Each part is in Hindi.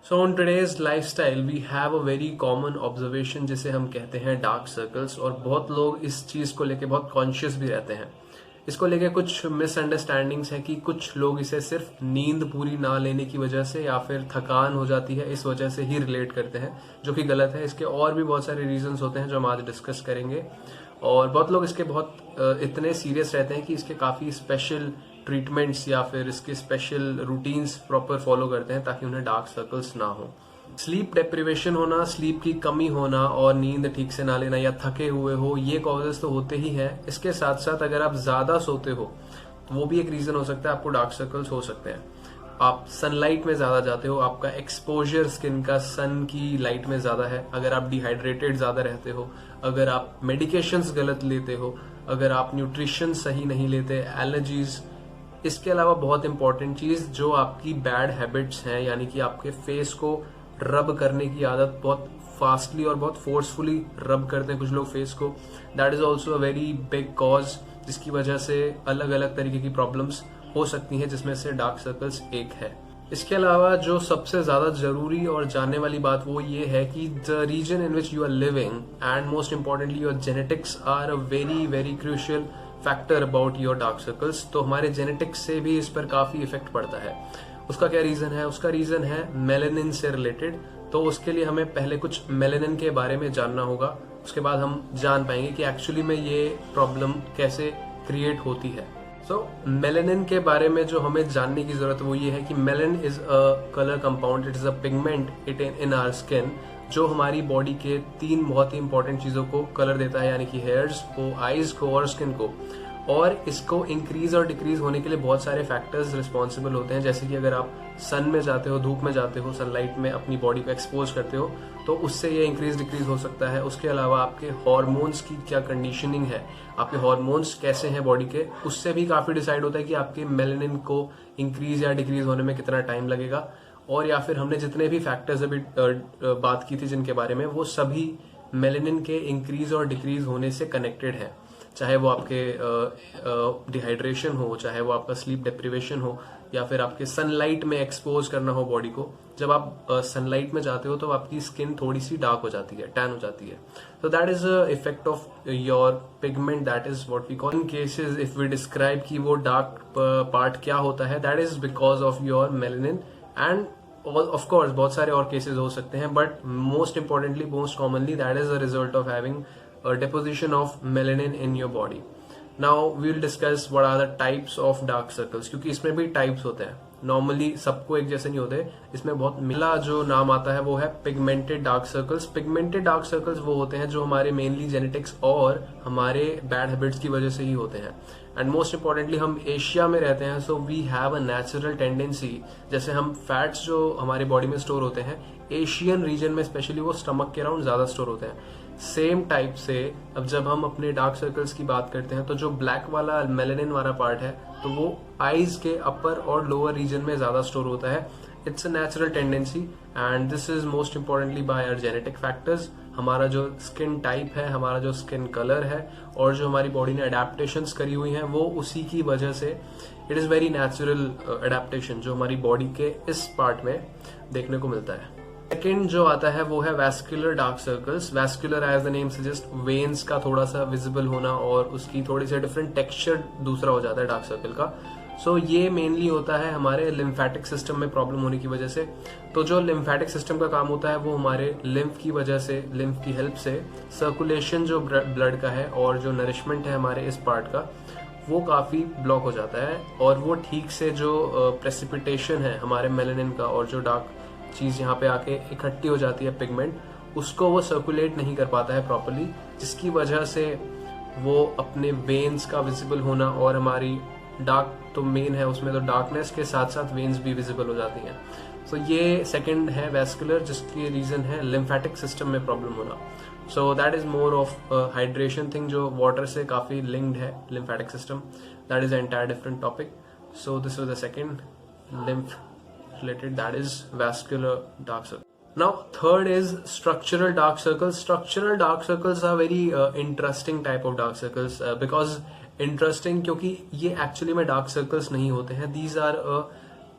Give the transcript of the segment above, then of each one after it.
So on today's lifestyle we have a very common observation जिसे हम कहते हैं डार्क सर्कल्स, और बहुत लोग इस चीज को लेके बहुत कॉन्शियस भी रहते हैं। इसको लेके कुछ मिसअंडरस्टैंडिंग्स है कि कुछ लोग इसे सिर्फ नींद पूरी ना लेने की वजह से या फिर थकान हो जाती है इस वजह से ही रिलेट करते हैं, जो कि गलत है। इसके और भी बहुत सारे रीजंस होते हैं जो हम आज डिस्कस करेंगे, और बहुत लोग इसके बहुत इतने सीरियस रहते हैं कि इसके काफी स्पेशल ट्रीटमेंट्स या फिर इसके स्पेशल रूटीन्स प्रॉपर फॉलो करते हैं ताकि उन्हें डार्क सर्कल्स ना हो। स्लीप डेप्रिवेशन होना, स्लीप की कमी होना और नींद ठीक से ना लेना या थके हुए हो, ये कॉजेज तो होते ही हैं। इसके साथ साथ अगर आप ज्यादा सोते हो तो वो भी एक रीजन हो सकता है, आपको डार्क सर्कल्स हो सकते हैं। आप सनलाइट में ज्यादा जाते हो, आपका एक्सपोजर स्किन का सन की लाइट में ज्यादा है, अगर आप डिहाइड्रेटेड ज्यादा रहते हो, अगर आप मेडिकेशंस गलत लेते हो, अगर आप न्यूट्रिशन सही नहीं लेते, एलर्जीज। इसके अलावा बहुत इंपॉर्टेंट चीज जो आपकी बैड हैबिट्स हैं, यानी कि आपके फेस को रब करने की आदत, बहुत फास्टली और बहुत फोर्सफुली रब करते हैं कुछ लोग फेस को, that is also a very big cause, जिसकी वजह से अलग अलग तरीके की प्रॉब्लम्स हो सकती हैं, जिसमें से डार्क सर्कल्स एक है। इसके अलावा जो सबसे ज्यादा जरूरी और जानने वाली बात वो ये है कि the reason in which you are living and most importantly your genetics are a very very crucial factor about your dark circles. तो हमारे जेनेटिक्स से भी इस पर काफी इफेक्ट पड़ता है। उसका क्या रीजन है? उसका रीजन है मेलेनिन से रिलेटेड। तो उसके लिए हमें पहले कुछ मेलेनिन के बारे में जानना होगा, उसके बाद हम जान पाएंगे कि एक्चुअली में ये प्रॉब्लम कैसे क्रिएट होती है। सो मेलेनिन के बारे में जो हमें जानने की जरूरत है वो ये है कि melanin is a colour compound, it is a pigment it in our skin, जो हमारी बॉडी के 3 बहुत ही इंपॉर्टेंट चीजों को कलर देता है, यानी कि हेयर्स को, आईज को और स्किन को। और इसको इंक्रीज और डिक्रीज होने के लिए बहुत सारे फैक्टर्स रिस्पॉन्सिबल होते हैं, जैसे कि अगर आप सन में जाते हो, धूप में जाते हो, सनलाइट में अपनी बॉडी को एक्सपोज करते हो, तो उससे ये इंक्रीज डिक्रीज हो सकता है। उसके अलावा आपके हार्मोन्स की क्या कंडीशनिंग है, आपके हार्मोन्स कैसे हैं बॉडी के, उससे भी काफी डिसाइड होता है कि आपके मेलेनिन को इंक्रीज या डिक्रीज होने में कितना टाइम लगेगा। और या फिर हमने जितने भी फैक्टर्स अभी बात की थी जिनके बारे में, वो सभी मेलेनिन के इंक्रीज और डिक्रीज होने से कनेक्टेड है। चाहे वो आपके डिहाइड्रेशन हो, चाहे वो आपका स्लीप डेप्रिवेशन हो, या फिर आपके सनलाइट में एक्सपोज करना हो बॉडी को। जब आप सनलाइट में जाते हो तो आपकी स्किन थोड़ी सी डार्क हो जाती है, टैन हो जाती है। तो that is a effect of your pigment, that is what we call in cases if we describe कि वो डार्क पार्ट क्या होता है, that is because of your melanin. And of course बहुत सारे और केसेस हो सकते हैं, but most importantly, most commonly that is the result of having deposition of melanin in your body. Now we will discuss what are the types of dark circles, क्योंकि इसमें भी टाइप्स होते हैं, नॉर्मली सबको एक जैसे नहीं होते। इसमें बहुत मिला जो नाम आता है वो है pigmented dark circles. Pigmented dark circles वो होते हैं जो हमारे मेनली जेनेटिक्स और हमारे बैड हैबिट्स की वजह से ही होते हैं। एंड मोस्ट इंपॉर्टेंटली हम एशिया में रहते हैं, so we have a natural tendency, जैसे हम फैट्स जो हमारी बॉडी में स्टोर होते हैं, एशियन रीजन में स्पेशली वो स्टमक के अराउंड ज्यादा स्टोर होते हैं। सेम टाइप से अब जब हम अपने डार्क सर्कल्स की बात करते हैं तो जो ब्लैक वाला मेलेनिन वाला पार्ट है तो वो आईज के अपर और लोअर रीजन में ज्यादा स्टोर होता है। It's a natural tendency and this is most importantly by our genetic factors. हमारा जो स्किन टाइप है, हमारा जो स्किन कलर है और जो हमारी बॉडी ने अडेप्टेशंस करी हुई हैं, वो उसी की वजह से it is very natural adaptation जो हमारी बॉडी के इस पार्ट में देखने को मिलता है। सेकेंड जो आता है वो है vascular dark circles. Vascular as the name suggest, veins का थोड़ा सा विजिबल होना और उसकी थोड़ी सी डिफरेंट टेक्सचर दूसरा हो जाता है डार्क सर्कल का। सो ये मेनली होता है हमारे लिम्फेटिक सिस्टम में प्रॉब्लम होने की वजह से। तो जो लिम्फेटिक सिस्टम का काम होता है वो हमारे लिम्फ की वजह से, लिम्फ की हेल्प से सर्कुलेशन जो ब्लड का है और जो नरिशमेंट है हमारे इस पार्ट का, वो काफी ब्लॉक हो जाता है। और वो ठीक से जो प्रेसिपिटेशन है हमारे मेलेनिन का और जो डार्क चीज यहाँ पे आके इकट्ठी हो जाती है पिगमेंट, उसको वो सर्कुलेट नहीं कर पाता है प्रॉपर्ली, जिसकी वजह से वो अपने वेन्स का विजिबल होना, और हमारी डार्क तो मेन है उसमें, तो डार्कनेस के साथ साथ वेन्स भी विजिबल हो जाती हैं। सो ये सेकंड है वैस्कुलर, जिसकी रीजन है लिम्फेटिक सिस्टम में प्रॉब्लम होना। सो that is more of hydration thing जो वाटर से काफी लिंक्ड है, lymphatic system, that is entire different topic. So this is the second lymph related, that is vascular dark circle. Now third is structural dark circles. Structural dark circles are very interesting type of dark circles because interesting क्योंकि ये actually में dark circles नहीं होते हैं, these are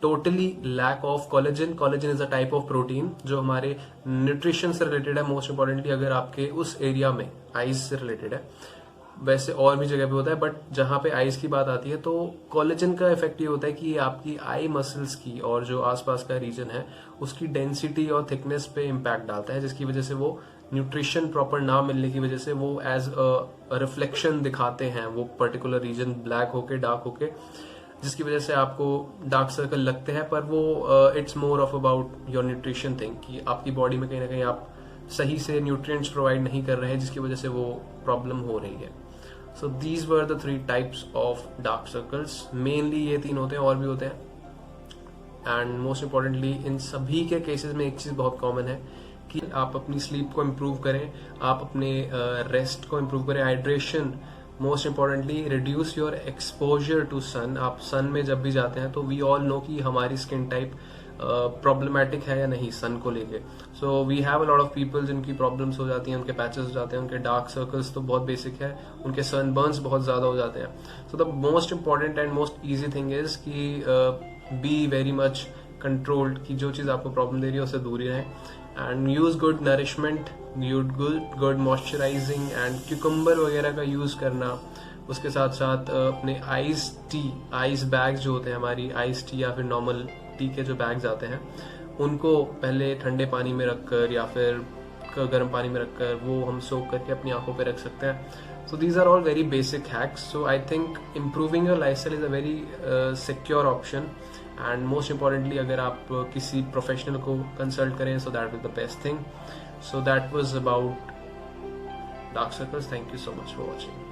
totally lack of collagen. Collagen is a type of protein जो हमारे न्यूट्रिशन से रिलेटेड है। मोस्ट इंपॉर्टेंटली अगर आपके उस एरिया में आईज से रिलेटेड है, वैसे और भी जगह पे होता है, बट जहां पे आईज की बात आती है तो कोलेजन का इफेक्ट ये होता है कि आपकी आई मसल्स की और जो आसपास का रीजन है उसकी डेंसिटी और थिकनेस पे इम्पैक्ट डालता है, जिसकी वजह से वो न्यूट्रिशन प्रॉपर ना मिलने की वजह से वो एज अ रिफ्लेक्शन दिखाते हैं, वो पर्टिकुलर रीजन ब्लैक होके डार्क होके, जिसकी वजह से आपको डार्क सर्कल लगते हैं। पर वो it's more of about your nutrition thing, कि आपकी बॉडी में कहीं ना कहीं आप सही से न्यूट्रिएंट्स प्रोवाइड नहीं कर रहे हैं, जिसकी वजह से वो प्रॉब्लम हो रही है। So these were the 3 types of dark circles. Mainly ये 3 होते हैं, और भी होते हैं। एंड मोस्ट इंपॉर्टेंटली इन सभी के केसेस में एक चीज बहुत कॉमन है कि आप अपनी स्लीप को इम्प्रूव करें, आप अपने रेस्ट को इम्प्रूव करें, hydration, most importantly reduce your exposure to sun. आप सन में जब भी जाते हैं तो वी ऑल नो कि हमारी स्किन टाइप प्रॉब्लमेटिक है या नहीं सन को लेके। So we have a lot of people जिनकी प्रॉब्लम्स हो जाती हैं, उनके पैचेस हो जाते हैं, उनके डार्क सर्कल्स तो बहुत बेसिक है, उनके सनबर्न्स बहुत ज्यादा हो जाते हैं। So the most important and most easy thing is कि बी वेरी मच कंट्रोल्ड, कि जो चीज आपको प्रॉब्लम दे रही है उससे दूर ही रहें, and use good nourishment, good moisturising and cucumber वगैरह का यूज करना। उसके साथ साथ अपने आइस बैग्स जो होते हैं, हमारी आइस टी या फिर नॉर्मल टी के जो बैग्स आते हैं, उनको पहले ठंडे पानी में रखकर या फिर गर्म पानी में रखकर वो हम सोक करके अपनी आंखों पे रख सकते हैं। So these are all very basic hacks. So I think improving your lifestyle is a very secure option, and most importantly अगर आप किसी प्रोफेशनल को कंसल्ट करें, so that is the best thing. So that was about dark circles. Thank you so much for watching.